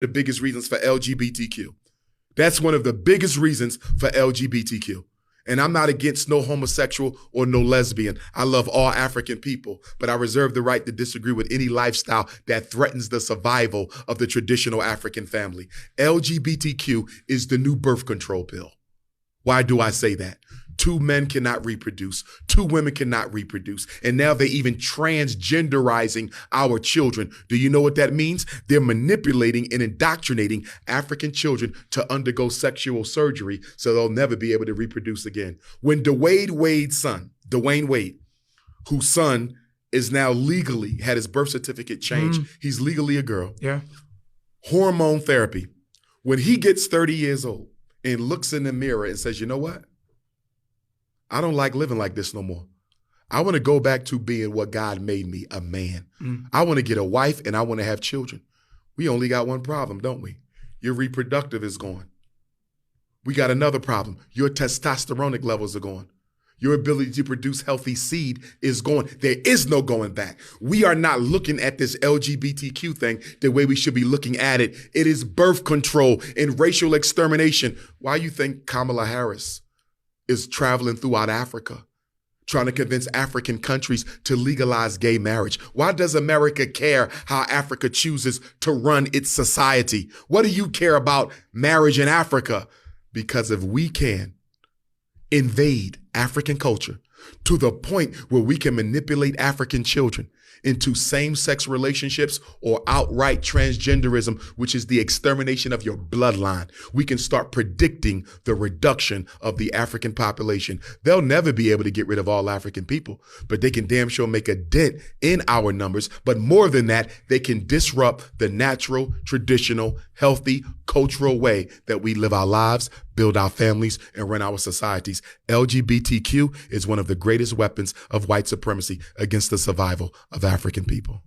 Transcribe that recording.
the biggest reasons for LGBTQ. That's one of the biggest reasons for LGBTQ. And I'm not against no homosexual or no lesbian. I love all African people, but I reserve the right to disagree with any lifestyle that threatens the survival of the traditional African family. LGBTQ is the new birth control pill. Why do I say that? 2 men cannot reproduce, 2 women cannot reproduce, and now they're even transgenderizing our children. Do you know what that means? They're manipulating and indoctrinating African children to undergo sexual surgery so they'll never be able to reproduce again. When Dwayne Wade, whose son is now legally, had his birth certificate changed, he's legally a girl. Yeah. Hormone therapy. When he gets 30 years old and looks in the mirror and says, you know what? I don't like living like this no more. I want to go back to being what God made me, a man. I want to get a wife and I want to have children. We only got one problem, don't we? Your reproductive is gone. We got another problem. Your testosteronic levels are gone. Your ability to produce healthy seed is gone. There is no going back. We are not looking at this LGBTQ thing the way we should be looking at it. It is birth control and racial extermination. Why you think Kamala Harris is traveling throughout Africa, trying to convince African countries to legalize gay marriage? Why does America care how Africa chooses to run its society? What do you care about marriage in Africa? Because if we can invade African culture to the point where we can manipulate African children into same-sex relationships or outright transgenderism, which is the extermination of your bloodline, we can start predicting the reduction of the African population. They'll never be able to get rid of all African people, but they can damn sure make a dent in our numbers. But more than that, they can disrupt the natural, traditional, healthy, cultural way that we live our lives, build our families, and run our societies. LGBTQ is one of the greatest weapons of white supremacy against the survival of African people.